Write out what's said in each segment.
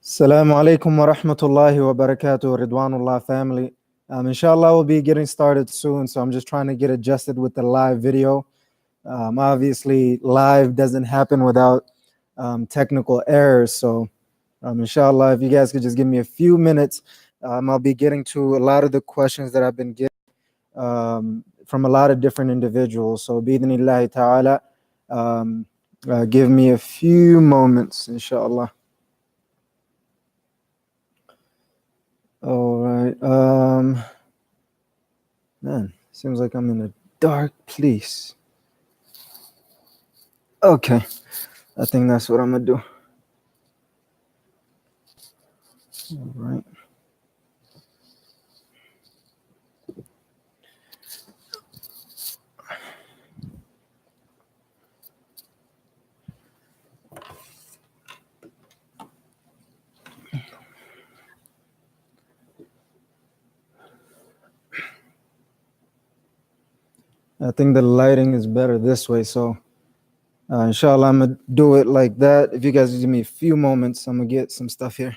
Assalamu alaikum wa rahmatullahi wa barakatuh, Ridwanullah family. Inshallah, we'll be getting started soon, so I'm just trying to get adjusted with the live video. Obviously, live doesn't happen without technical errors, so inshallah, if you guys could just give me a few minutes, I'll be getting to a lot of the questions that I've been getting from a lot of different individuals. So, bi'idhnillahi ta'ala, give me a few moments, inshallah. All right. Man, seems like I'm in a dark place. Okay, I think that's what I'm gonna do. All right. I think the lighting is better this way, so inshallah, I'm gonna do it like that. If you guys give me a few moments, I'm gonna get some stuff here.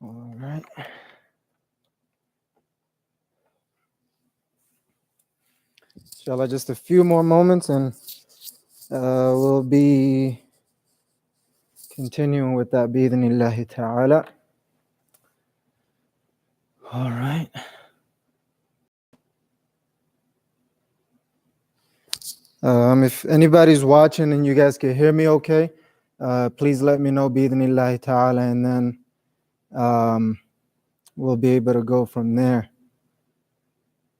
All right. Inshallah, just a few more moments and we'll be continuing with that bi'idhnillahi ta'ala. All right. If anybody's watching and you guys can hear me okay, please let me know bi'idhnillahi ta'ala, and then we'll be able to go from there.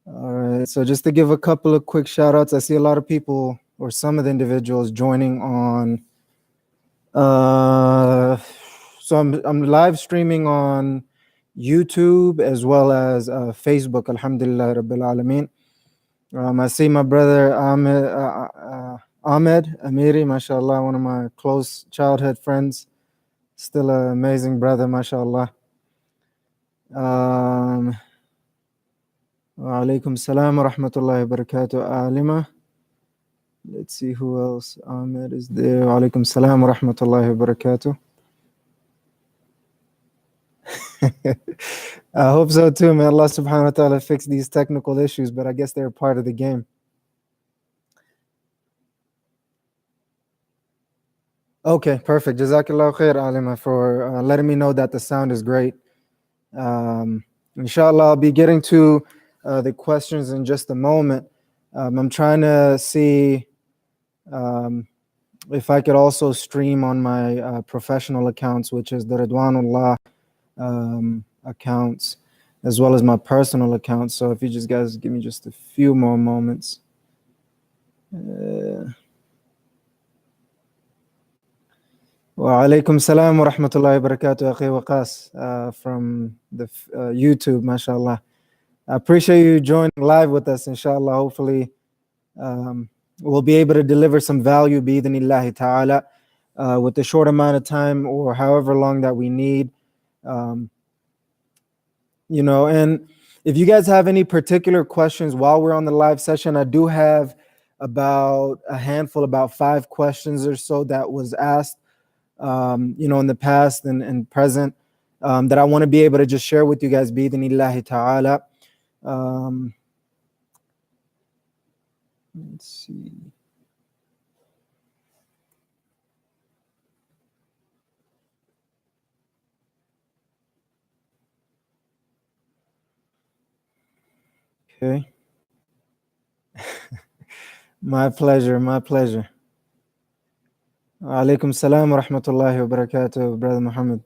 All right, so just to give a couple of quick shout outs, I see a lot of people or some of the individuals joining on. So I'm live streaming on YouTube as well as Facebook, alhamdulillah rabbil alameen. I see my brother Ahmed Amiri, mashallah, one of my close childhood friends, still an amazing brother, mashallah. Wa alaikum salam wa rahmatullahi wa barakatuh, Alima. Let's see who else. Ahmed is there. Wa alaikum salam wa rahmatullahi wa barakatuh. I hope so too. May Allah subhanahu wa ta'ala fix these technical issues, but I guess they're part of the game. Okay, perfect. Jazakallah khair, Alima, for letting me know that the sound is great. Inshallah, I'll be getting to the questions in just a moment. I'm trying to see if I could also stream on my professional accounts, which is the Ridwanullah accounts, as well as my personal accounts. So if you just guys give me just a few more moments. Wa alaikum salam wa rahmatullahi wa barakatuh, Akhi Waqas, from the YouTube, mashallah. I appreciate you joining live with us, inshallah. Hopefully, we'll be able to deliver some value, bi'idhnillahi ta'ala. with the short amount of time or however long that we need. Um, and if you guys have any particular questions while we're on the live session, I do have about a handful, about 5 questions or so that was asked, in the past and present, that I want to be able to just share with you guys, bi-idhnillahi ta'ala. Let's see. Okay. My pleasure. My pleasure. Alaikum salam wa rahmatullahi wa barakatuh, Brother Muhammad.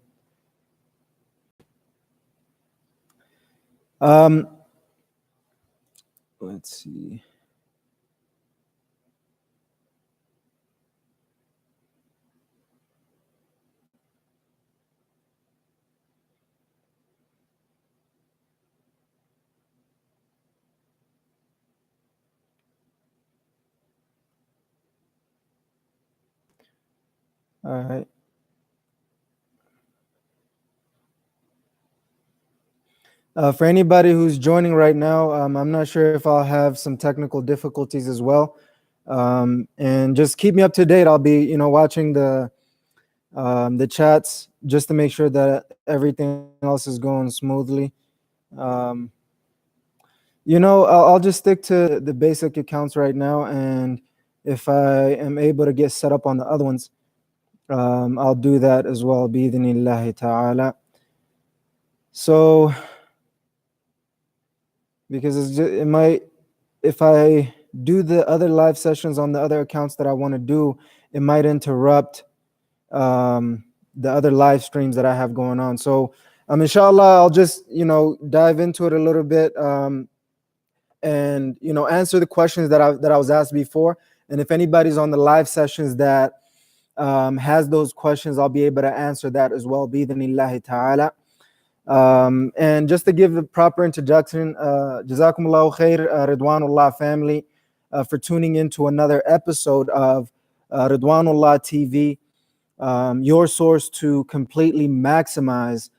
Let's see. All right. For anybody who's joining right now, I'm not sure if I'll have some technical difficulties as well. And just keep me up to date. I'll be, watching the chats just to make sure that everything else is going smoothly. I'll just stick to the basic accounts right now, and if I am able to get set up on the other ones, I'll do that as well, bi-idhnillahi ta'ala. So, because it might, if I do the other live sessions on the other accounts that I want to do, it might interrupt the other live streams that I have going on. So, inshallah, I'll just, dive into it a little bit, and answer the questions that I was asked before. And if anybody's on the live sessions that has those questions, I'll be able to answer that as well, bi-idhnillahi ta'ala. And just to give a proper introduction, Jazakumullahu khair, Ridwanullah family, for tuning into another episode of Ridwanullah TV, your source to completely maximize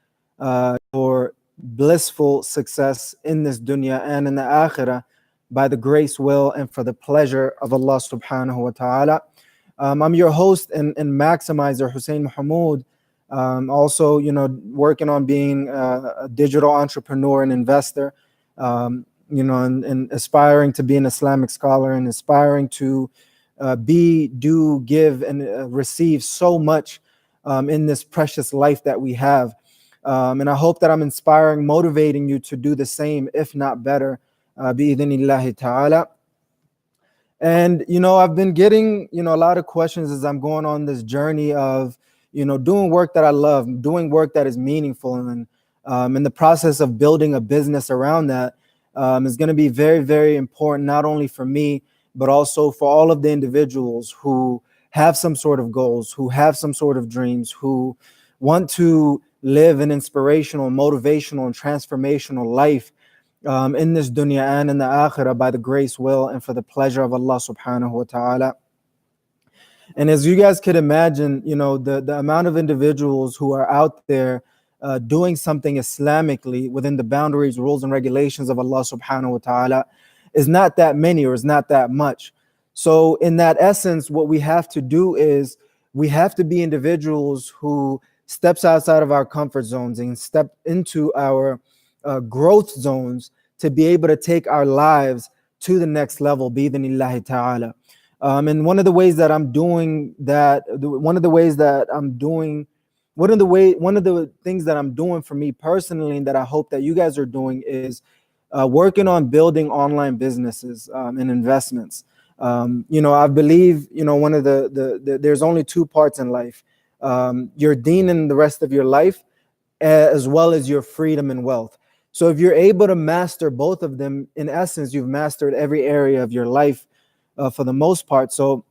your blissful success in this dunya and in the akhirah by the grace, will, and for the pleasure of Allah subhanahu wa ta'ala. I'm your host and maximizer, Hussein Mahmoud. Also, working on being a digital entrepreneur and investor, and aspiring to be an Islamic scholar and aspiring to do, give, and receive so much in this precious life that we have. And I hope that I'm inspiring, motivating you to do the same, if not better, bi-idhnillahi ta'ala. And, I've been getting, a lot of questions as I'm going on this journey of, doing work that I love, doing work that is meaningful. And in the process of building a business around that is going to be very, very important, not only for me, but also for all of the individuals who have some sort of goals, who have some sort of dreams, who want to live an inspirational, motivational, and transformational life in this dunya and in the akhirah by the grace, will, and for the pleasure of Allah subhanahu wa ta'ala. And as you guys could imagine, the amount of individuals who are out there doing something Islamically within the boundaries, rules, and regulations of Allah subhanahu wa ta'ala is not that many, or is not that much. So in that essence, what we have to do is we have to be individuals who steps outside of our comfort zones and step into our growth zones to be able to take our lives to the next level, bi-idhnillahi ta'ala. And one of the ways that I'm doing that, one of the things that I'm doing for me personally, and that I hope that you guys are doing, is working on building online businesses and investments. I believe, one of there's only 2 parts in life: your deen and the rest of your life, as well as your freedom and wealth. So if you're able to master both of them, in essence, you've mastered every area of your life for the most part. So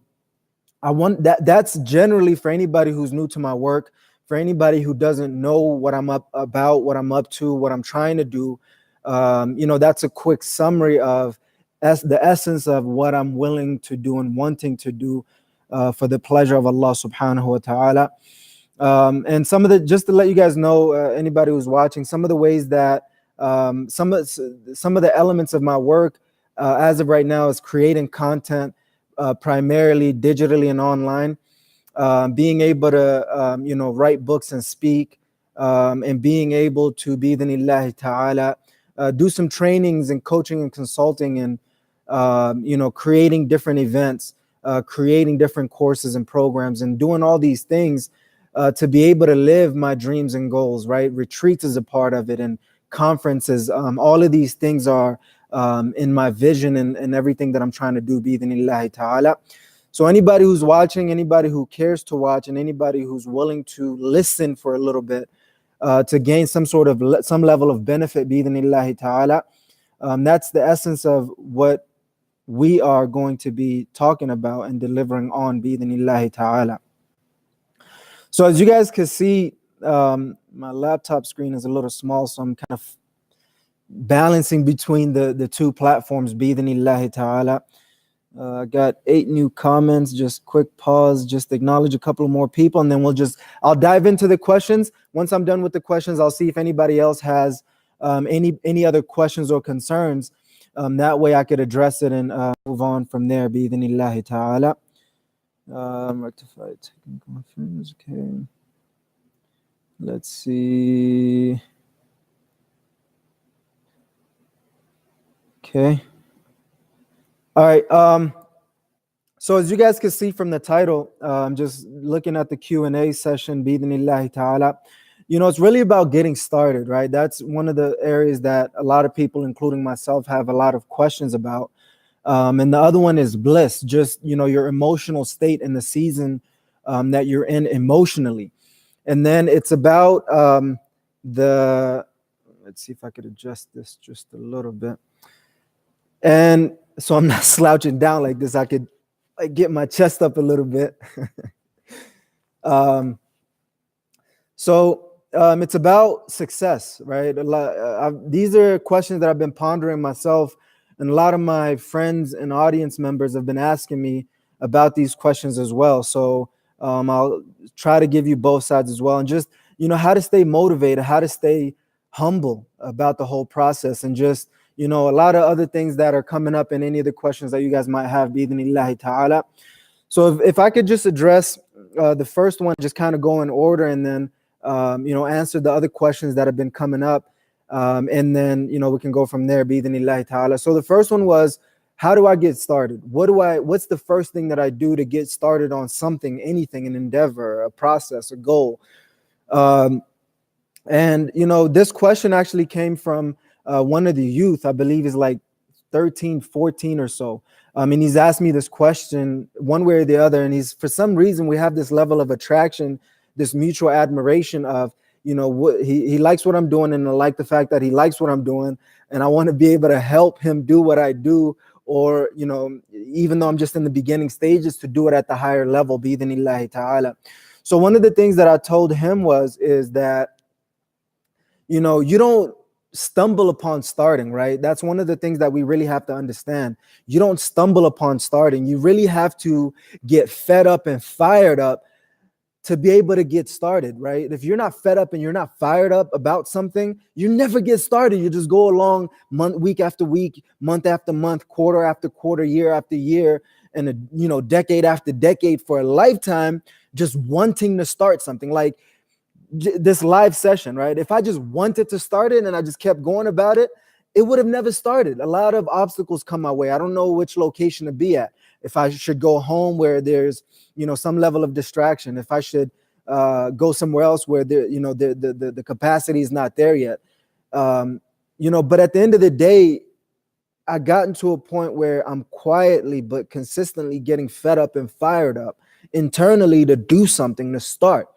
I want that's generally for anybody who's new to my work, for anybody who doesn't know what I'm up to, what I'm trying to do. That's a quick summary of the essence of what I'm willing to do and wanting to do for the pleasure of Allah subhanahu wa ta'ala. And some of the, just to let you guys know, anybody who's watching, some of the ways that some of the elements of my work as of right now is creating content primarily digitally and online, being able to write books and speak, and being able to bi'idhnillahi ta'ala do some trainings and coaching and consulting, and creating different events, creating different courses and programs, and doing all these things to be able to live my dreams and goals, right? Retreats is a part of it, and conferences. All of these things are in my vision and everything that I'm trying to do, bi'idhnillahi ta'ala. So anybody who's watching, anybody who cares to watch, and anybody who's willing to listen for a little bit to gain some level of benefit, bi'idhnillahi ta'ala, that's the essence of what we are going to be talking about and delivering on, bi'idhnillahi ta'ala. So as you guys can see, my laptop screen is a little small, so I'm kind of balancing between the two platforms, bi'idhnillahi ta'ala. I got 8 new comments. Just quick pause, just acknowledge a couple more people, and then I'll dive into the questions. Once I'm done with the questions, I'll see if anybody else has any other questions or concerns. That way I could address it and move on from there, bi'idhnillahi ta'ala. Rectified technical affairs. Okay. Let's see. Okay. All right. So as you guys can see from the title, just looking at the Q&A session, bi'idhnillahi ta'ala, it's really about getting started, right? That's one of the areas that a lot of people, including myself, have a lot of questions about. And the other one is bliss, just, your emotional state in the season that you're in emotionally. And then it's about let's see if I could adjust this just a little bit. And so I'm not slouching down like this. I could get my chest up a little bit. So it's about success, right? These are questions that I've been pondering myself, and a lot of my friends and audience members have been asking me about these questions as well. So I'll try to give you both sides as well, and just, how to stay motivated, how to stay humble about the whole process, and just, a lot of other things that are coming up in any of the questions that you guys might have, bi'idhnillahi ta'ala. So if I could just address the first one, just kind of go in order, and then, answer the other questions that have been coming up. And then, we can go from there, bi'idhnillahi ta'ala. So the first one was, how do I get started? What's the first thing that I do to get started on something, anything, an endeavor, a process, a goal? And, this question actually came from one of the youth, I believe is like 13, 14 or so. And he's asked me this question one way or the other. And for some reason, we have this level of attraction, this mutual admiration of, what he likes what I'm doing, and I like the fact that he likes what I'm doing, and I want to be able to help him do what I do, or, even though I'm just in the beginning stages, to do it at the higher level, bi'idhnillahi ta'ala. So one of the things that I told him is that, you don't stumble upon starting, right? That's one of the things that we really have to understand. You don't stumble upon starting. You really have to get fed up and fired up to be able to get started, right? If you're not fed up and you're not fired up about something, you never get started. You just go along week after week, month after month, quarter after quarter, year after year, and decade after decade, for a lifetime, just wanting to start something. Like this live session, right? If I just wanted to start it and I just kept going about it, it would have never started. A lot of obstacles come my way. I don't know which location to be at. If I should go home where there's, some level of distraction. If I should go somewhere else where the capacity is not there yet. But at the end of the day, I gotten to a point where I'm quietly but consistently getting fed up and fired up internally to do something, to start.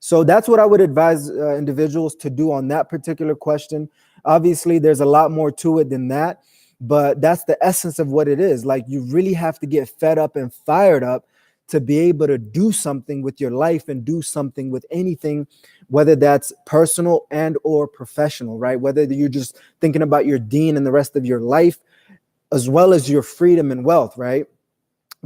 So that's what I would advise individuals to do on that particular question. Obviously, there's a lot more to it than that, but that's the essence of what it is. Like, you really have to get fed up and fired up to be able to do something with your life and do something with anything, whether that's personal and or professional, right? Whether you're just thinking about your deen and the rest of your life, as well as your freedom and wealth, right?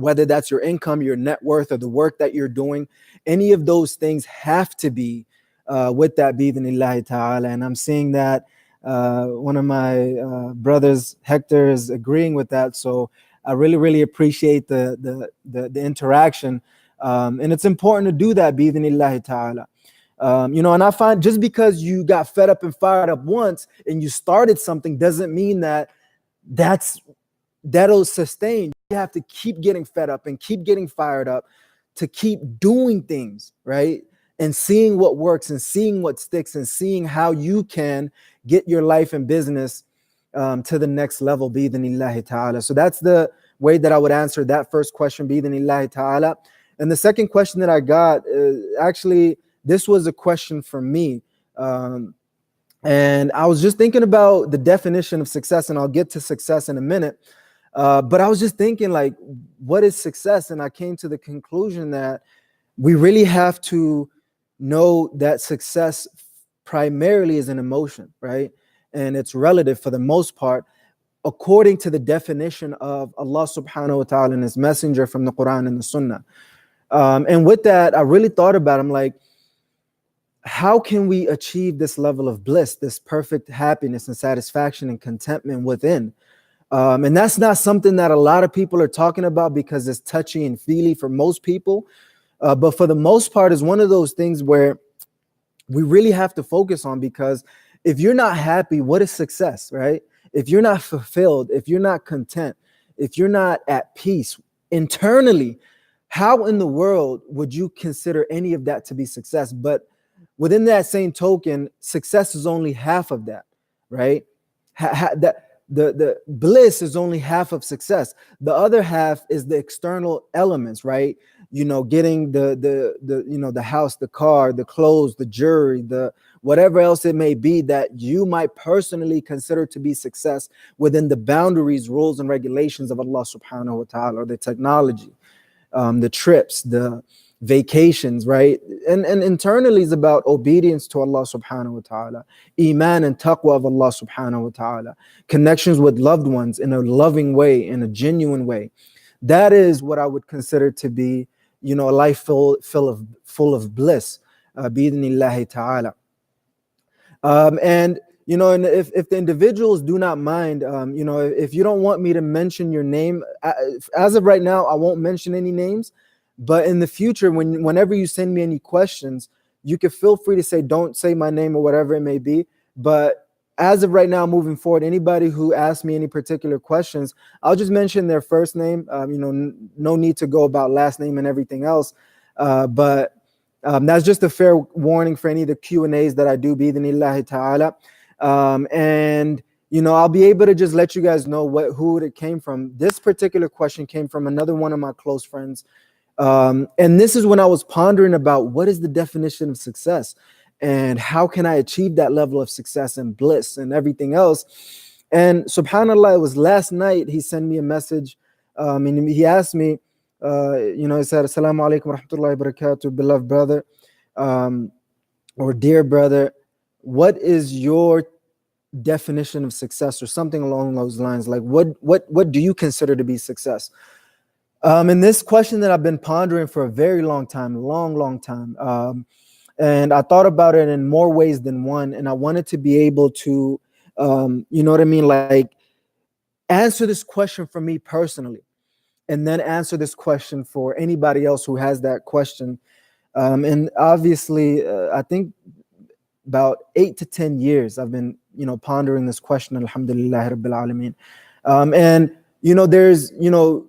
whether that's your income, your net worth, or the work that you're doing. Any of those things have to be with that bi'idhnillahi ta'ala. And I'm seeing that one of my brothers, Hector, is agreeing with that. So I really, really appreciate the interaction. And it's important to do that bi'idhnillahi ta'ala. And I find just because you got fed up and fired up once and you started something doesn't mean that that'll sustain. You have to keep getting fed up and keep getting fired up to keep doing things, right? And seeing what works and seeing what sticks and seeing how you can get your life and business to the next level, bi'idhnillahi ta'ala. So that's the way that I would answer that first question, bi'idhnillahi ta'ala. And the second question that I got, actually, this was a question for me. And I was just thinking about the definition of success, and I'll get to success in a minute. But I was just thinking, like, what is success? And I came to the conclusion that we really have to know that success primarily is an emotion, right? And it's relative for the most part, according to the definition of Allah subhanahu wa ta'ala and his messenger from the Quran and the Sunnah. And with that, I really thought about it. I'm like, how can we achieve this level of bliss, this perfect happiness and satisfaction and contentment within? And that's not something that a lot of people are talking about because it's touchy and feely for most people. But for the most part, it's one of those things where we really have to focus on, because if you're not happy, what is success, right? If you're not fulfilled, if you're not content, if you're not at peace internally, how in the world would you consider any of that to be success? But within that same token, success is only half of that, right? The bliss is only half of success. The other half is the external elements, right? Getting the house, the car, the clothes, the jewelry, the whatever else it may be that you might personally consider to be success within the boundaries, rules, and regulations of Allah subhanahu wa ta'ala, or the technology, the trips, the vacations, right? And internally is about obedience to Allah subhanahu wa ta'ala, iman and taqwa of Allah subhanahu wa ta'ala, connections with loved ones in a loving way, in a genuine way. That is what I would consider to be, a life full of bliss, bi'idhnillahi ta'ala. And if the individuals do not mind, if you don't want me to mention your name, as of right now, I won't mention any names. But in the future, whenever you send me any questions, you can feel free to say, don't say my name or whatever it may be. But as of right now, moving forward, anybody who asks me any particular questions, I'll just mention their first name. No need to go about last name and everything else. But that's just a fair warning for any of the Q&As that I do, bi'idhnillahi ta'ala. And I'll be able to just let you guys know who it came from. This particular question came from another one of my close friends. And this is when I was pondering about what is the definition of success and how can I achieve that level of success and bliss and everything else. And subhanAllah, it was last night he sent me a message, and he asked me, he said, Assalamu alaikum wa rahmatullahi wa barakatuh, beloved brother, or dear brother, what is your definition of success, or something along those lines? Like, what do you consider to be success? And this question that I've been pondering for a very long time, long time. And I thought about it in more ways than one. And I wanted to be able to, like, answer this question for me personally, and then answer this question for anybody else who has that question. And obviously, I think about 8 to 10 years I've been, pondering this question, alhamdulillah rabbil alameen. And there's,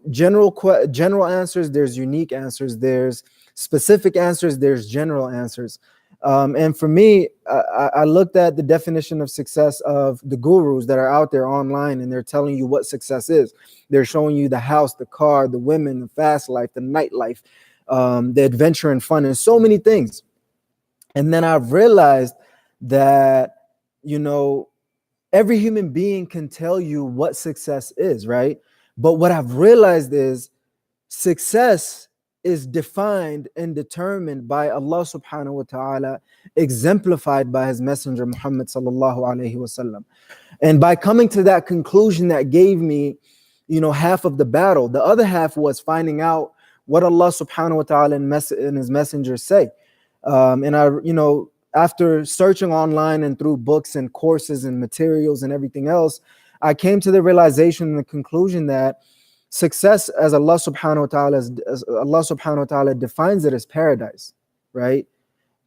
general answers, there's unique answers, there's specific answers, there's general answers. And for me, I looked at the definition of success of the gurus that are out there online, and they're telling you what success is. They're showing you the house, the car, the women, the fast life, the nightlife, the adventure and fun, and so many things. And then I've realized that, every human being can tell you what success is, right? But what I've realized is success is defined and determined by Allah subhanahu wa ta'ala, exemplified by his messenger Muhammad sallallahu alaihi wasallam. And by coming to that conclusion, that gave me, half of the battle. The other half was finding out what Allah subhanahu wa ta'ala and his messengers say. And I, after searching online and through books and courses and materials and everything else, I came to the realization and the conclusion that success, as Allah subhanahu wa ta'ala defines it, as paradise, right?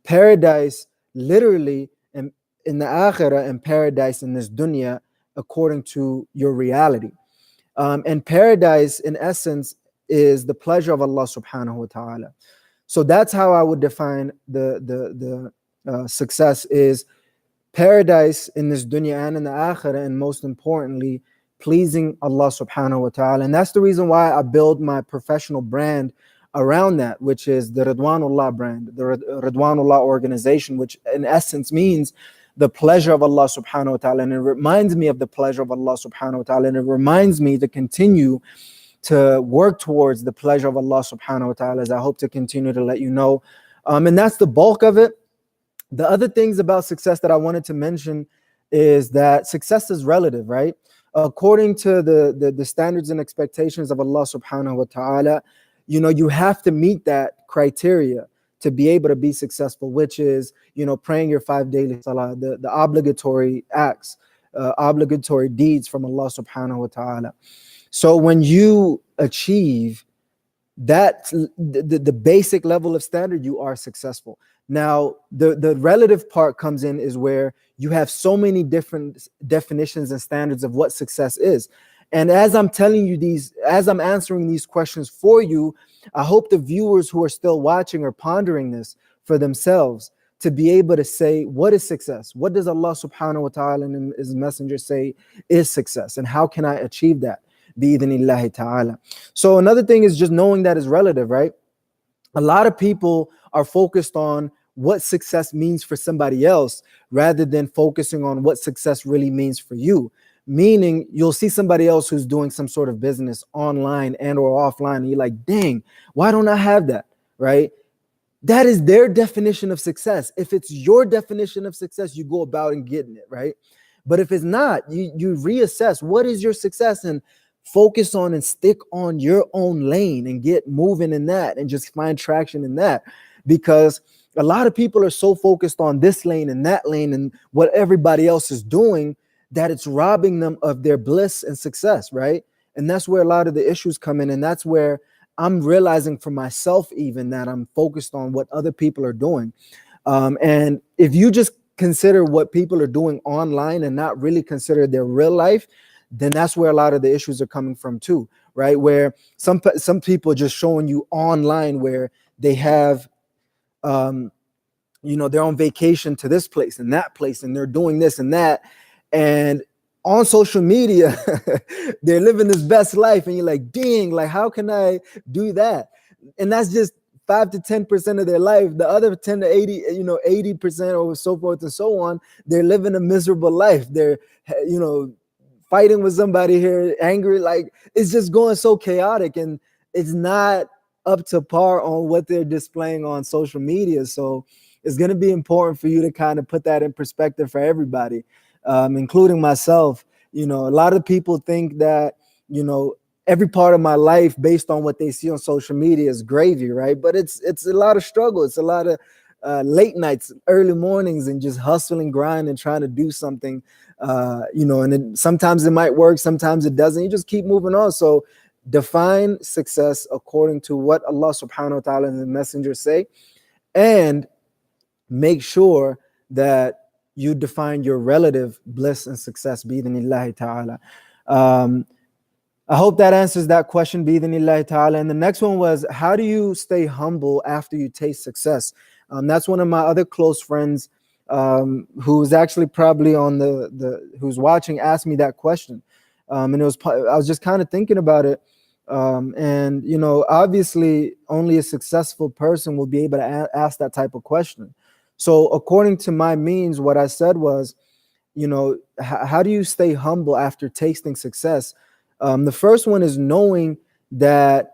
Paradise literally in the akhirah, and paradise in this dunya according to your reality. And paradise in essence is the pleasure of Allah subhanahu wa ta'ala. So that's how I would define the success, is paradise in this dunya and in the akhirah, and most importantly, pleasing Allah subhanahu wa ta'ala. And that's the reason why I build my professional brand around that, which is the Ridwanullah brand, the Ridwanullah organization, which in essence means the pleasure of Allah subhanahu wa ta'ala. And it reminds me of the pleasure of Allah subhanahu wa ta'ala. And it reminds me to continue to work towards the pleasure of Allah subhanahu wa ta'ala, as I hope to continue to let you know. And that's the bulk of it. The other things about success that I wanted to mention is that success is relative, right? According to the standards and expectations of Allah subhanahu wa ta'ala, you have to meet that criteria to be able to be successful, which is, praying your 5 daily salah, the obligatory acts, obligatory deeds from Allah subhanahu wa ta'ala. So when you achieve that, the basic level of standard, you are successful. Now, the relative part comes in, is where you have so many different definitions and standards of what success is. And as I'm telling you these, as I'm answering these questions for you, I hope the viewers who are still watching are pondering this for themselves, to be able to say, what is success? What does Allah subhanahu wa ta'ala and his messenger say is success? And how can I achieve that? Bi-idhnillahi ta'ala. So another thing is just knowing that is relative, right? A lot of people are focused on what success means for somebody else rather than focusing on what success really means for you. Meaning, you'll see somebody else who's doing some sort of business online and or offline, and you're like, dang, why don't I have that, right? That is their definition of success. If it's your definition of success, you go about and getting it, right? But if it's not, you reassess what is your success and focus on and stick on your own lane and get moving in that and just find traction in that. Because a lot of people are so focused on this lane and that lane and what everybody else is doing that it's robbing them of their bliss and success, right? And that's where a lot of the issues come in. And that's where I'm realizing for myself even that I'm focused on what other people are doing. And if you just consider what people are doing online and not really consider their real life, then that's where a lot of the issues are coming from too, right? Where some people are just showing you online where they have, they're on vacation to this place and that place, and they're doing this and that. And on social media, they're living this best life. And you're like, dang, like, how can I do that? And that's just 5 to 10% of their life. The other 10 to 80, 80% or so forth and so on, they're living a miserable life. They're, fighting with somebody here, angry. Like, it's just going so chaotic, and it's not up to par on what they're displaying on social media. So it's going to be important for you to kind of put that in perspective for everybody. Including myself. A lot of people think that, every part of my life based on what they see on social media is gravy, right? But it's a lot of struggle. It's a lot of late nights, early mornings, and just hustle and grind and trying to do something, and sometimes it might work, sometimes it doesn't. You just keep moving on. So define success according to what Allah subhanahu wa ta'ala and the messenger say, and make sure that you define your relative bliss and success, bi-idhnillahi ta'ala. I hope that answers that question, bi-idhnillahi ta'ala. And the next one was, how do you stay humble after you taste success? That's one of my other close friends who's actually probably on who's watching, asked me that question. And I was just kind of thinking about it. And obviously only a successful person will be able to ask that type of question. So according to my means, what I said was, how do you stay humble after tasting success? The first one is knowing that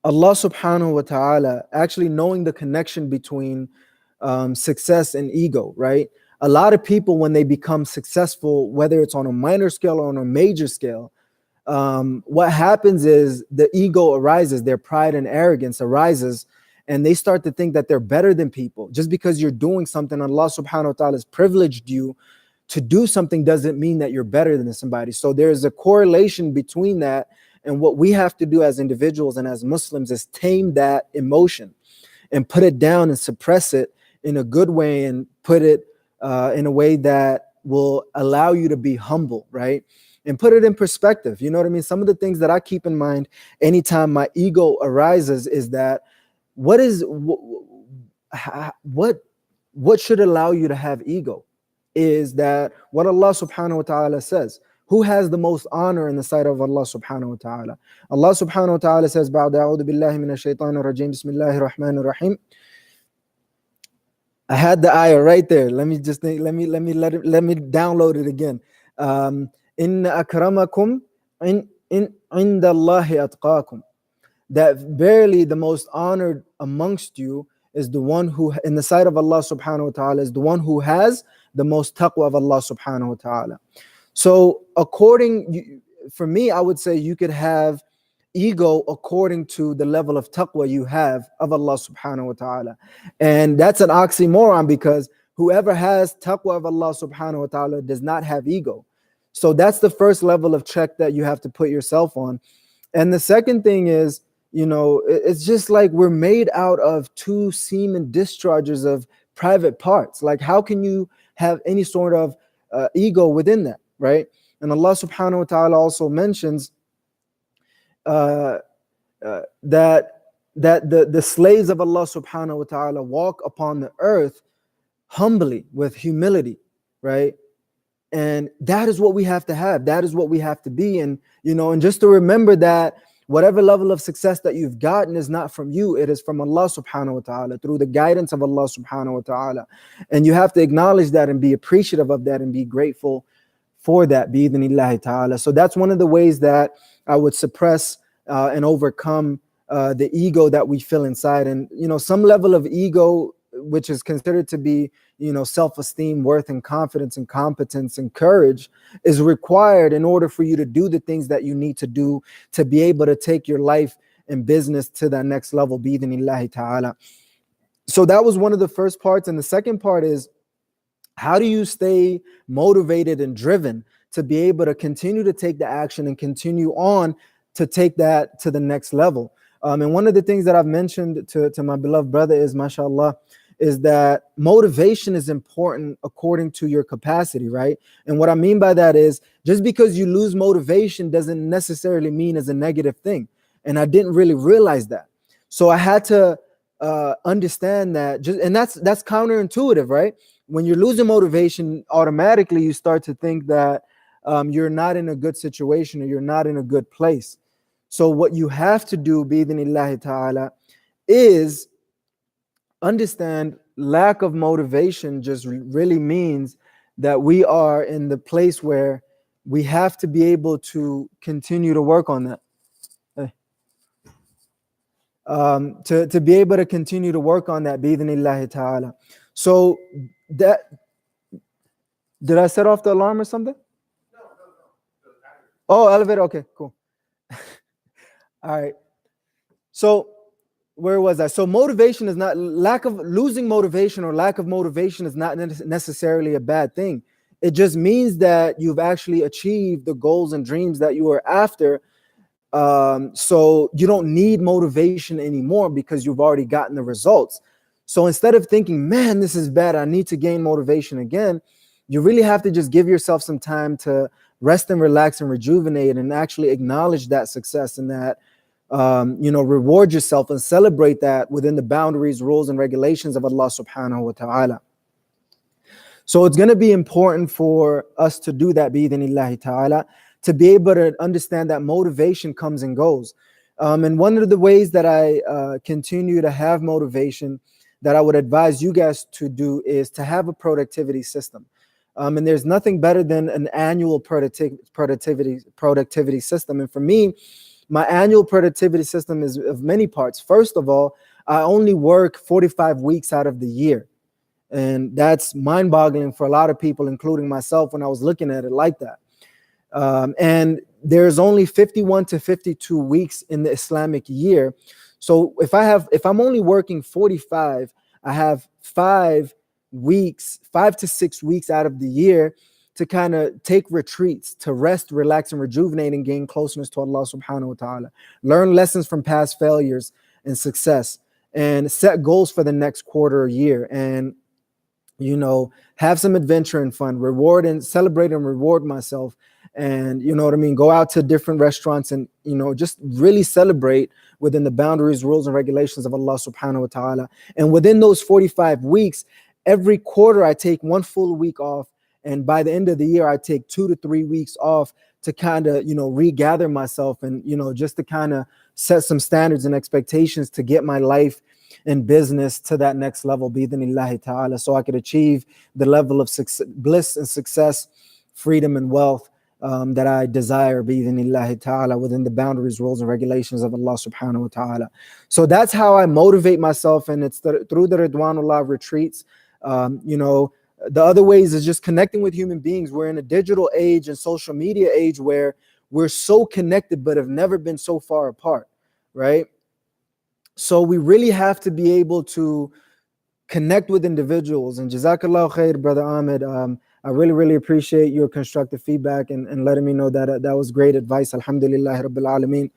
Allah subhanahu wa ta'ala, actually knowing the connection between success and ego, right? A lot of people, when they become successful, whether it's on a minor scale or on a major scale, what happens is the ego arises, their pride and arrogance arises, and they start to think that they're better than people. Just because you're doing something, Allah subhanahu wa ta'ala has privileged you to do something doesn't mean that you're better than somebody. So there's a correlation between that, and what we have to do as individuals and as Muslims is tame that emotion and put it down and suppress it in a good way, and put it in a way that will allow you to be humble, right? And put it in perspective. You know what I mean? Some of the things that I keep in mind anytime my ego arises is that what should allow you to have ego is that what Allah subhanahu wa ta'ala says. Who has the most honor in the sight of Allah subhanahu wa ta'ala? Allah subhanahu wa ta'ala says, "Ba'da a'udhu billahi minash shaitanir rajim, bismillahir rahmanir rahim." I had the ayah right there. Let me download it again. Inna akramakum indallahi atqakum. That verily the most honored amongst you is the one who, in the sight of Allah subhanahu wa ta'ala, is the one who has the most taqwa of Allah subhanahu wa ta'ala. So for me, I would say you could have ego according to the level of taqwa you have of Allah subhanahu wa ta'ala. And that's an oxymoron, because whoever has taqwa of Allah subhanahu wa ta'ala does not have ego. So that's the first level of check that you have to put yourself on. And the second thing is, it's just like we're made out of two semen discharges of private parts. Like, how can you have any sort of ego within that, right? And Allah subhanahu wa ta'ala also mentions that the slaves of Allah subhanahu wa ta'ala walk upon the earth humbly, with humility, right? And that is what we have to have. That is what we have to be. And, and just to remember that whatever level of success that you've gotten is not from you. It is from Allah subhanahu wa ta'ala, through the guidance of Allah subhanahu wa ta'ala. And you have to acknowledge that and be appreciative of that and be grateful for that, bi-idhnillahi ta'ala. So that's one of the ways that I would suppress and overcome the ego that we feel inside. And, some level of ego, which is considered to be, self-esteem, worth, and confidence, and competence, and courage, is required in order for you to do the things that you need to do to be able to take your life and business to that next level, bi-idhnillahi ta'ala. So that was one of the first parts. And the second part is, how do you stay motivated and driven to be able to continue to take the action and continue on to take that to the next level? And one of the things that I've mentioned to my beloved brother is, mashallah, is that motivation is important according to your capacity, right? And what I mean by that is, just because you lose motivation doesn't necessarily mean as a negative thing. And I didn't really realize that. So I had to understand that, and that's counterintuitive, right? When you're losing motivation, automatically you start to think that you're not in a good situation or you're not in a good place. So what you have to do, bi-idhnillahi ta'ala, is understand lack of motivation just really means that we are in the place where we have to be able to continue to work on that. To be able to continue to work on that, bi-idhnillahi ta'ala. So that, did I set off the alarm or something? No. Oh, elevator. Okay, cool. All right. So where was I? So motivation is not, losing motivation or lack of motivation is not necessarily a bad thing. It just means that you've actually achieved the goals and dreams that you were after. So you don't need motivation anymore because you've already gotten the results. So instead of thinking, man, this is bad, I need to gain motivation again, you really have to just give yourself some time to rest and relax and rejuvenate and actually acknowledge that success and that, reward yourself and celebrate that within the boundaries, rules, and regulations of Allah subhanahu wa ta'ala. So it's going to be important for us to do that, bi-idhnillahi ta'ala, to be able to understand that motivation comes and goes. And one of the ways that I continue to have motivation that I would advise you guys to do is to have a productivity system. And there's nothing better than an annual productivity system. And for me, my annual productivity system is of many parts. First of all, I only work 45 weeks out of the year. And that's mind-boggling for a lot of people, including myself, when I was looking at it like that. And there's only 51 to 52 weeks in the Islamic year. So if I'm only working 45, I have 5 to 6 weeks out of the year to kind of take retreats, to rest, relax, and rejuvenate, and gain closeness to Allah subhanahu wa ta'ala. Learn lessons from past failures and success, and set goals for the next quarter or year. And have some adventure and fun, reward and celebrate and reward myself. And you know what I mean? Go out to different restaurants and, just really celebrate within the boundaries, rules, and regulations of Allah subhanahu wa ta'ala. And within those 45 weeks, every quarter I take 1 full week off. And by the end of the year, I take 2 to 3 weeks off to kind of, regather myself and, just to kind of set some standards and expectations to get my life and business to that next level, bi'idhnillahi ta'ala, so I could achieve the level of bliss and success, freedom and wealth that I desire, bi'idhnillahi ta'ala, within the boundaries, rules, and regulations of Allah subhanahu wa ta'ala. So that's how I motivate myself, and it's through the Ridwanullah retreats. The other ways is just connecting with human beings. We're in a digital age and social media age where we're so connected but have never been so far apart, right? So we really have to be able to connect with individuals. And Jazakallah khair, Brother Ahmed. I really, really appreciate your constructive feedback and letting me know that that was great advice. Alhamdulillah Rabbil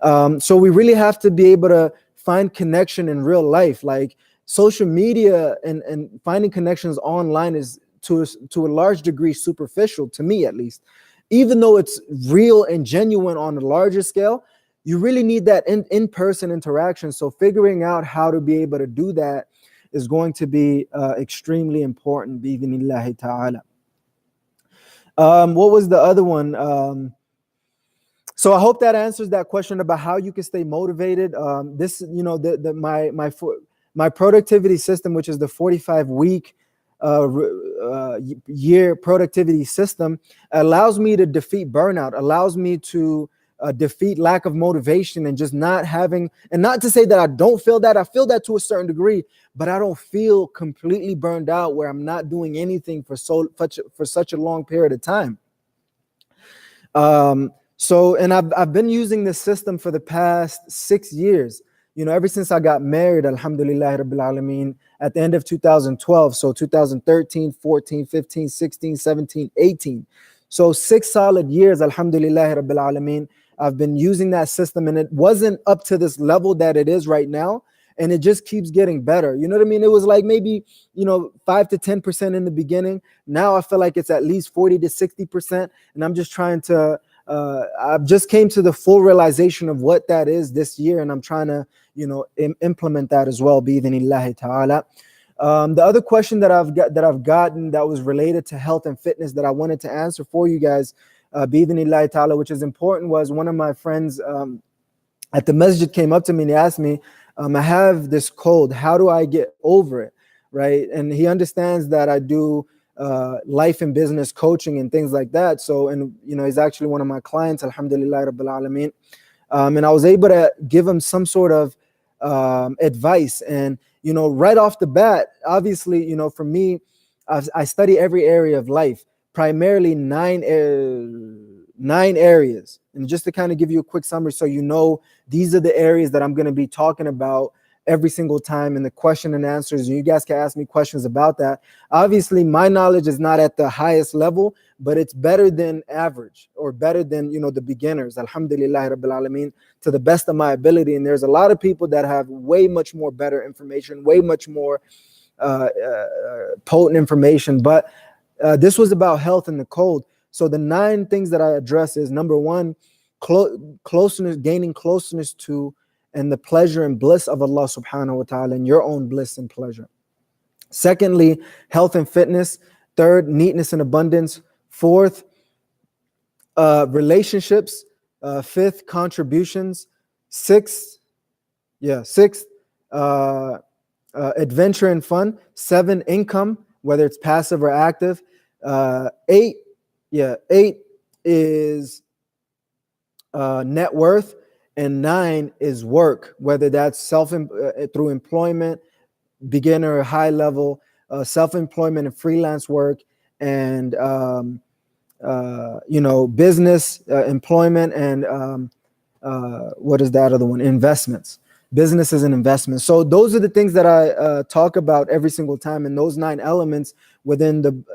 Alameen. So we really have to be able to find connection in real life. Like social media and finding connections online is to a large degree superficial, to me at least. Even though it's real and genuine on a larger scale, you really need that in-person interaction. So figuring out how to be able to do that is going to be extremely important, bi'idhnillahi ta'ala. What was the other one? So I hope that answers that question about how you can stay motivated. My productivity system, which is the 45-week year productivity system, allows me to defeat burnout, allows me to defeat lack of motivation and just not having, and not to say that I don't feel that, I feel that to a certain degree, but I don't feel completely burned out where I'm not doing anything for such a long period of time. And I've been using this system for the past 6 years, ever since I got married, alhamdulillah Rabbil Alameen, at the end of 2012. So 2013, 14, 15, 16, 17, 18. So 6 solid years, alhamdulillah Rabbil Alameen. I've been using that system, and it wasn't up to this level that it is right now. And it just keeps getting better. You know what I mean? It was like maybe, 5 to 10% in the beginning. Now I feel like it's at least 40 to 60%. And I'm just trying to, I've just came to the full realization of what that is this year. And I'm trying to, implement that as well, bi'idhnillahi ta'ala. The other question that I've gotten that was related to health and fitness that I wanted to answer for you guys, bi'idhnillahi ta'ala, which is important, was one of my friends at the masjid came up to me and he asked me, I have this cold, how do I get over it, right? And he understands that I do life and business coaching and things like that. So, and he's actually one of my clients, alhamdulillah Rabbil Alameen. And I was able to give him some sort of advice. And right off the bat, obviously, for me, I study every area of life, primarily 9 areas. And just to kind of give you a quick summary, so these are the areas that I'm going to be talking about every single time in the question and answers. You guys can ask me questions about that. Obviously, my knowledge is not at the highest level, but it's better than average, or better than the beginners. Alhamdulillah Rabbil Alameen, to the best of my ability. And there's a lot of people that have way much more better information, way much more potent information. But this was about health and the cold. So the 9 things that I address is, number 1, closeness, gaining closeness to and the pleasure and bliss of Allah subhanahu wa ta'ala, and your own bliss and pleasure. Secondly, health and fitness. 3rd, neatness and abundance. 4th, relationships. 5th, contributions. 6th, adventure and fun. 7, income, whether it's passive or active. 8 is net worth. And 9 is work, whether that's through employment, beginner or high level, self-employment and freelance work, and business, employment, and what is that other one? Investments, businesses and investments. So those are the things that I talk about every single time, and those 9 elements within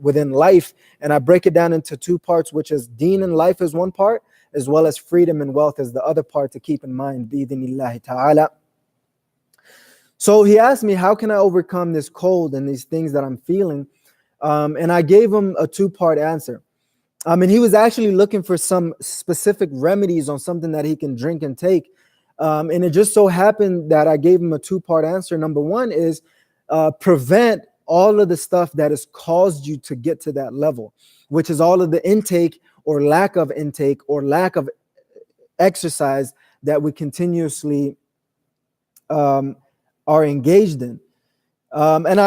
within life. And I break it down into 2 parts, which is deen and life is one part, as well as freedom and wealth is the other part to keep in mind. Bi-idhnillahi ta'ala. So he asked me, how can I overcome this cold and these things that I'm feeling? And I gave him a 2-part answer. And he was actually looking for some specific remedies on something that he can drink and take. And it just so happened that I gave him a 2-part answer. Number 1 is prevent all of the stuff that has caused you to get to that level, which is all of the intake or lack of intake or lack of exercise that we continuously are engaged in. And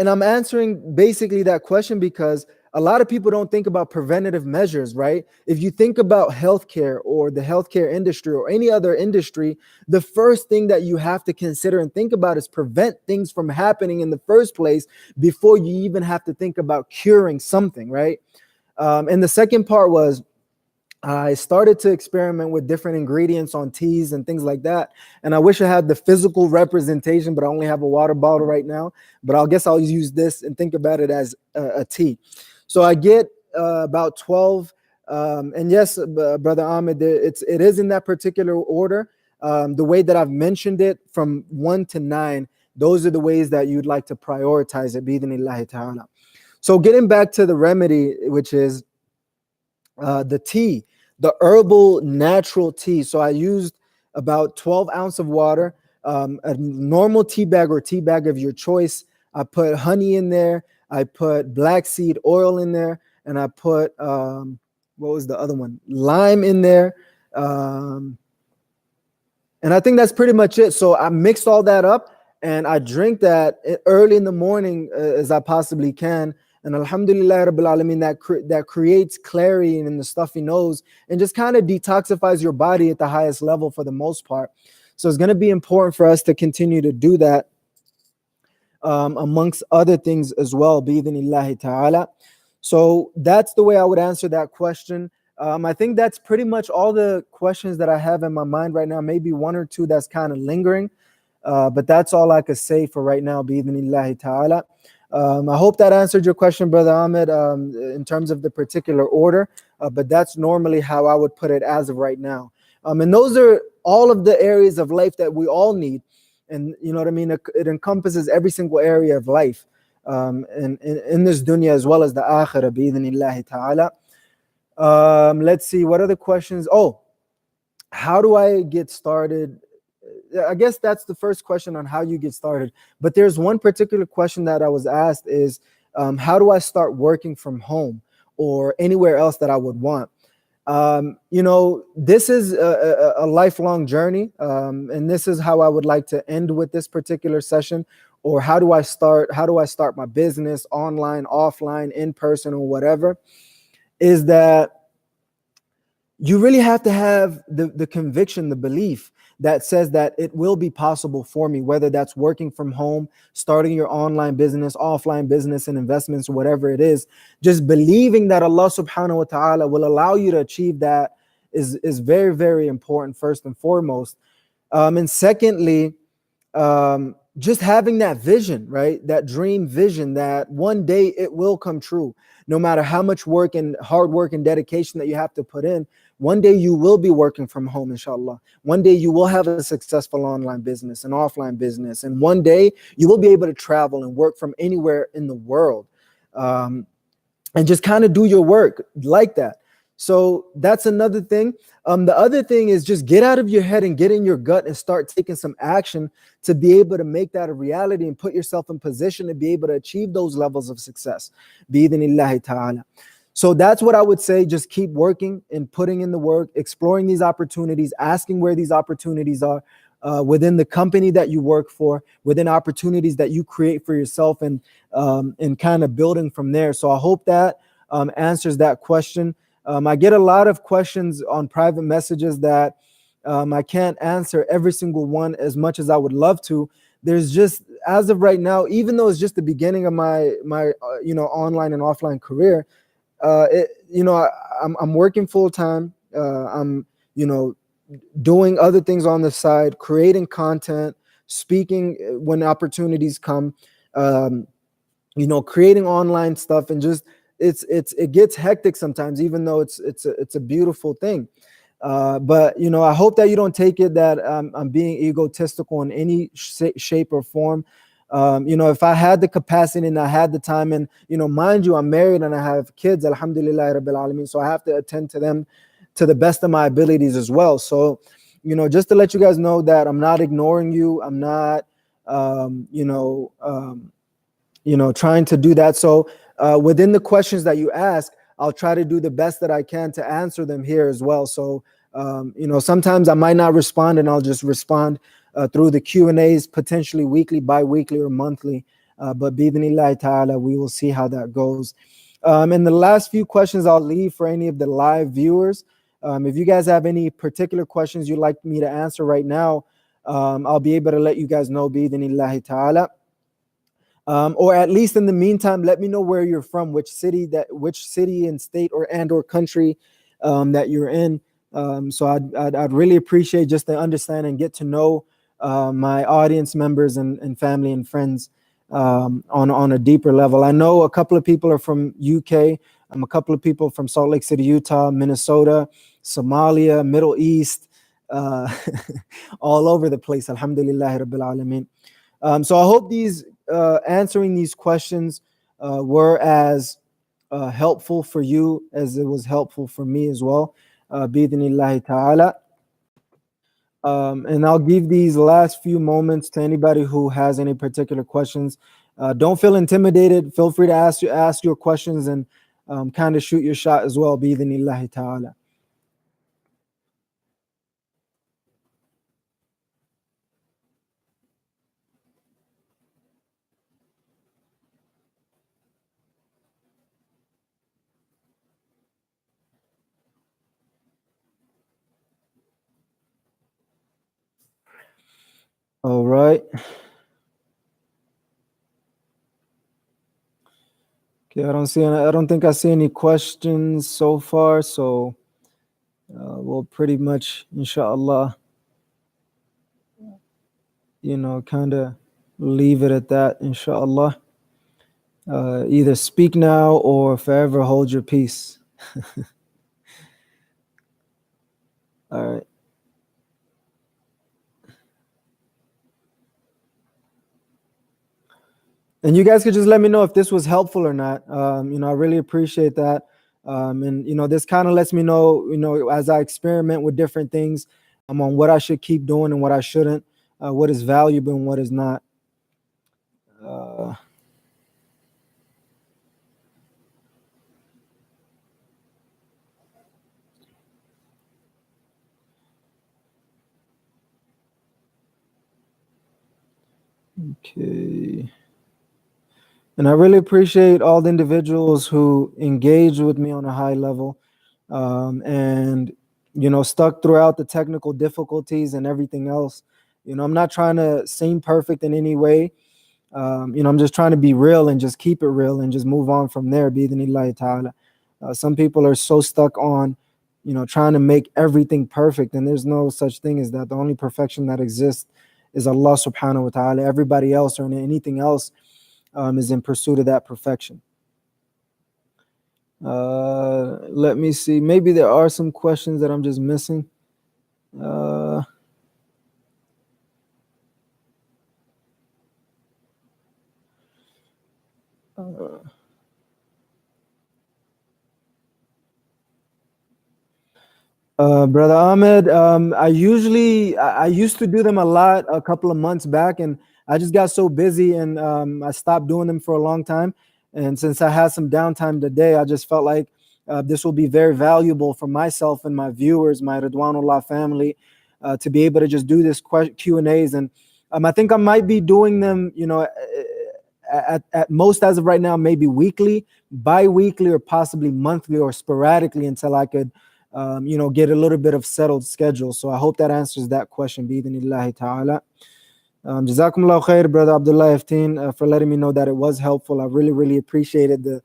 I'm answering basically that question because a lot of people don't think about preventative measures, right? If you think about healthcare or the healthcare industry or any other industry, the first thing that you have to consider and think about is prevent things from happening in the first place before you even have to think about curing something, right? And the second part was, I started to experiment with different ingredients on teas and things like that. And I wish I had the physical representation, but I only have a water bottle right now. But I guess I'll use this and think about it as a tea. So I get about 12. And yes, Brother Ahmed, it is in that particular order. The way that I've mentioned it from 1 to 9, those are the ways that you'd like to prioritize it. Bi-idhnillahi ta'ala. So getting back to the remedy, which is the tea. The herbal natural tea. So I used about 12 ounces of water, a normal tea bag or tea bag of your choice. I put honey in there. I put black seed oil in there. And I put, what was the other one? Lime in there. And I think that's pretty much it. So I mixed all that up and I drink that early in the morning as I possibly can. And alhamdulillah rabbil alameen, that creates clarity in the stuffy nose and just kind of detoxifies your body at the highest level for the most part. So it's going to be important for us to continue to do that amongst other things as well, bi-idhnillahi ta'ala. So that's the way I would answer that question. I think that's pretty much all the questions that I have in my mind right now. Maybe 1 or 2 that's kind of lingering, but that's all I could say for right now, bi-idhnillahi ta'ala. I hope that answered your question, Brother Ahmed, in terms of the particular order, but that's normally how I would put it as of right now. And those are all of the areas of life that we all need. And you know what I mean? It encompasses every single area of life in this dunya as well as the akhirah, bi-idhnillahi ta'ala. Let's see, what other questions? Oh, how do I get started? I guess that's the first question on how you get started. But there's one particular question that I was asked is, how do I start working from home or anywhere else that I would want? This is a lifelong journey. And this is how I would like to end with this particular session. Or how do I start my business online, offline, in person, or whatever, is that you really have to have the conviction, the belief that says that it will be possible for me, whether that's working from home, starting your online business, offline business and investments, whatever it is. Just believing that Allah subhanahu wa ta'ala will allow you to achieve that is very, very important, first and foremost. And secondly, just having that vision, right? That dream vision that one day it will come true. No matter how much work and hard work and dedication that you have to put in, one day you will be working from home, inshallah. One day you will have a successful online business, an offline business. And one day you will be able to travel and work from anywhere in the world. And just kind of do your work like that. So that's another thing. The other thing is just get out of your head and get in your gut and start taking some action to be able to make that a reality and put yourself in position to be able to achieve those levels of success. Bi-idhnillahi ta'ala. So that's what I would say. Just keep working and putting in the work, exploring these opportunities, asking where these opportunities are within the company that you work for, within opportunities that you create for yourself, and kind of building from there. So I hope that answers that question. I get a lot of questions on private messages that I can't answer every single one as much as I would love to, there's just, as of right now, even though it's just the beginning of my online and offline career, I'm working full time. I'm you know doing other things on the side, creating content, speaking when opportunities come, um, creating online stuff, and just it gets hectic sometimes, even though it's a beautiful thing. But I hope that you don't take it that I'm being egotistical in any shape or form. If I had the capacity and I had the time, and mind you, I'm married and I have kids, alhamdulillah rabbil alameen, so I have to attend to them to the best of my abilities as well. So just to let you guys know that I'm not ignoring you. I'm not trying to do that. So within the questions that you ask, I'll try to do the best that I can to answer them here as well. So sometimes I might not respond, and I'll just respond through the Q&As, potentially weekly, bi-weekly, or monthly. But bi'idhnillahi ta'ala, we will see how that goes. And the last few questions I'll leave for any of the live viewers. If you guys have any particular questions you'd like me to answer right now, I'll be able to let you guys know bi'idhnillahi ta'ala. Or at least in the meantime, let me know where you're from, which city and state or country that you're in. So I'd really appreciate just to understand and get to know my audience members and family and friends on a deeper level. I know a couple of people are from UK. A couple of people from Salt Lake City, Utah, Minnesota, Somalia, Middle East, all over the place. Alhamdulillah Rabbil Alameen. So I hope these answering these questions were as helpful for you as it was helpful for me as well. Bi'idhnillahi ta'ala. And I'll give these last few moments to anybody who has any particular questions. Don't feel intimidated. Feel free to ask your questions and kind of shoot your shot as well. Bi'idhnillahi ta'ala. All right. Okay, I don't think I see any questions so far. So we'll pretty much, inshallah, kind of leave it at that, inshallah. Either speak now or forever hold your peace. All right. And you guys could just let me know if this was helpful or not. I really appreciate that. And this kind of lets me know, as I experiment with different things, on what I should keep doing and what I shouldn't, what is valuable and what is not. Okay. And I really appreciate all the individuals who engaged with me on a high level, and stuck throughout the technical difficulties and everything else. I'm not trying to seem perfect in any way. I'm just trying to be real and just keep it real and just move on from there. Bi'idhnillahi ta'ala. Some people are so stuck on, trying to make everything perfect, and there's no such thing as that. The only perfection that exists is Allah subhanahu wa ta'ala. Everybody else or anything else is in pursuit of that perfection. Let me see. Maybe there are some questions that I'm just missing. Brother Ahmed, I used to do them a lot a couple of months back, and I just got so busy, and I stopped doing them for a long time. And since I had some downtime today, I just felt like this will be very valuable for myself and my viewers, my Ridwanullah family, to be able to just do this Q&As. And I think I might be doing them, at most as of right now, maybe weekly, bi-weekly, or possibly monthly or sporadically until I could get a little bit of settled schedule. So I hope that answers that question. Bi'idhnillahi ta'ala. Jazakumullah khair, brother Abdullah Ifteen, for letting me know that it was helpful. I really, really appreciated the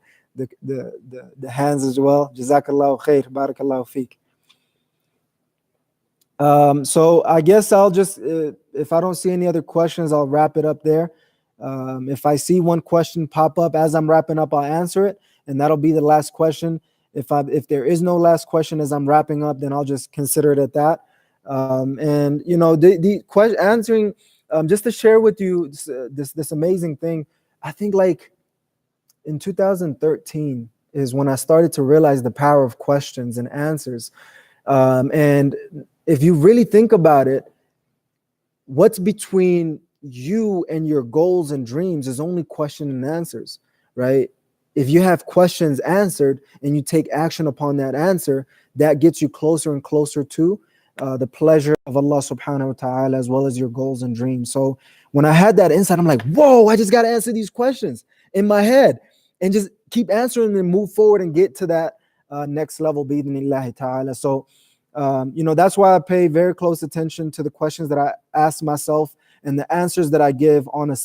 hands as well. Jazakallah khair, barakallahu feek. So I guess I'll just, if I don't see any other questions, I'll wrap it up there. If I see one question pop up as I'm wrapping up, I'll answer it, and that'll be the last question. If there is no last question as I'm wrapping up, then I'll just consider it at that. And you know, the question answering, just to share with you this amazing thing. I think like in 2013 is when I started to realize the power of questions and answers. And if you really think about it, what's between you and your goals and dreams is only question and answers, right? If you have questions answered and you take action upon that answer, that gets you closer and closer to the pleasure of Allah subhanahu wa ta'ala, as well as your goals and dreams. So when I had that insight, I'm like, whoa, I just got to answer these questions in my head and just keep answering and move forward and get to that next level, bi-idhnillahi ta'ala. So you know, that's why I pay very close attention to the questions that I ask myself and the answers that I give on a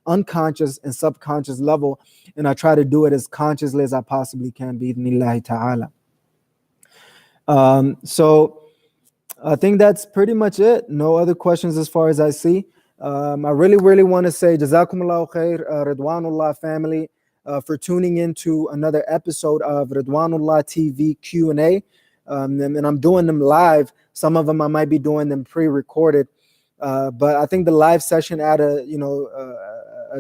unconscious and subconscious level, and I try to do it as consciously as I possibly can, bi-idhnillahi ta'ala. So I think that's pretty much it. No other questions as far as I see. I really, really want to say Jazakumullah khair, Ridwanullah family, for tuning into another episode of Ridwanullah TV Q&A. And I'm doing them live. Some of them I might be doing them pre-recorded, but I think the live session add a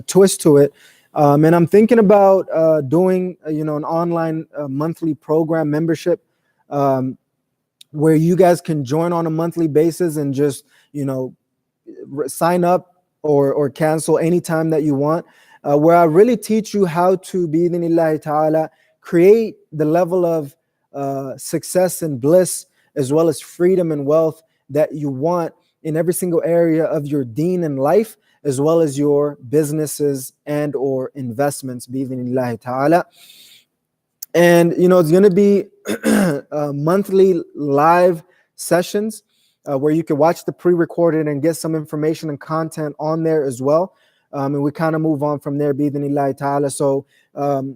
twist to it. And I'm thinking about doing an online monthly program membership, where you guys can join on a monthly basis and just sign up or cancel anytime that you want. Where I really teach you how to bi-idhnillahi ta'ala create the level of success and bliss, as well as freedom and wealth that you want in every single area of your deen and life, as well as your businesses and or investments, bi-idhnillahi ta'ala. And it's going to be monthly live sessions where you can watch the pre-recorded and get some information and content on there as well. And we kind of move on from there, bi-idhnillahi ta'ala. So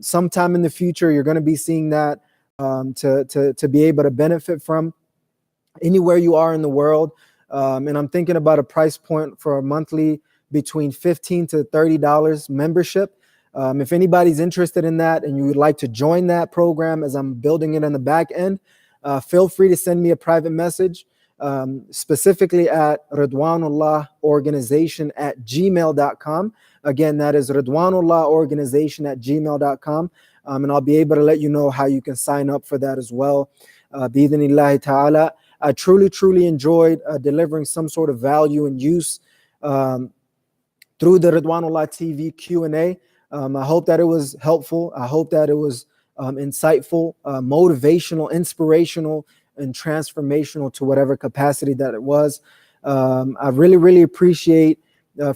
sometime in the future, you're going to be seeing that to be able to benefit from anywhere you are in the world. And I'm thinking about a price point for a monthly between $15 to $30 membership. If anybody's interested in that and you would like to join that program as I'm building it on the back end, feel free to send me a private message, specifically at Ridwanullahorganization@gmail.com. Again, that is Ridwanullahorganization@gmail.com. And I'll be able to let you know how you can sign up for that as well. Bi-idhnillahi ta'ala. I truly, truly enjoyed delivering some sort of value and use through the Ridwanullah TV Q&A. I hope that it was helpful. I hope that it was insightful, motivational, inspirational, and transformational to whatever capacity that it was. I really, really appreciate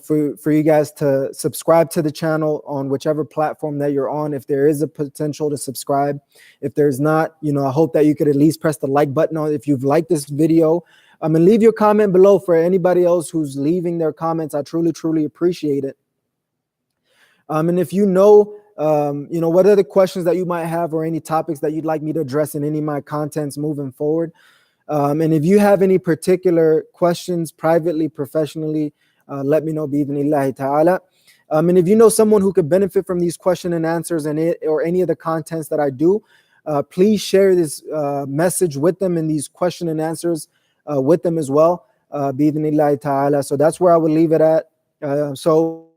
for you guys to subscribe to the channel on whichever platform that you're on. If there is a potential to subscribe, if there's not, I hope that you could at least press the like button on if you've liked this video. And leave your comment below for anybody else who's leaving their comments. I truly, truly appreciate it. And if what are the questions that you might have or any topics that you'd like me to address in any of my contents moving forward. And if you have any particular questions privately, professionally, let me know, bi-idhnillahi ta'ala. And if you know someone who could benefit from these question and answers or any of the contents that I do, please share this message with them and these question and answers with them as well, bi-idhnillahi ta'ala. So that's where I would leave it at. So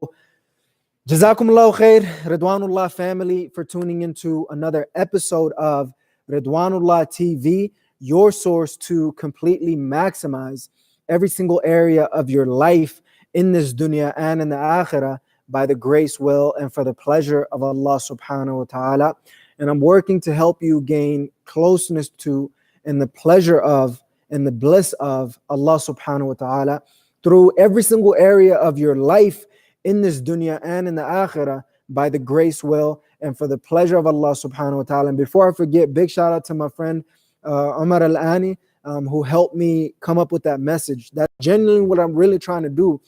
Jazakumullah khair, Ridwanullah family, for tuning into another episode of Ridwanullah TV, your source to completely maximize every single area of your life in this dunya and in the akhirah by the grace, will, and for the pleasure of Allah subhanahu wa ta'ala. And I'm working to help you gain closeness to and the pleasure of and the bliss of Allah subhanahu wa ta'ala through every single area of your life in this dunya and in the akhirah by the grace, will, and for the pleasure of Allah subhanahu wa ta'ala. And before I forget, big shout out to my friend Umar Al-Ani, who helped me come up with that message. That's genuinely what I'm really trying to do,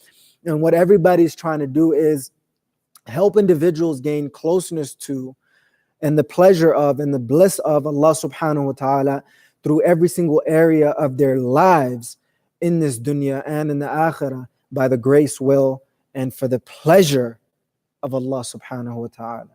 And what everybody's trying to do is help individuals gain closeness to and the pleasure of and the bliss of Allah subhanahu wa ta'ala through every single area of their lives in this dunya and in the akhirah by the grace, will, and for the pleasure of Allah subhanahu wa ta'ala.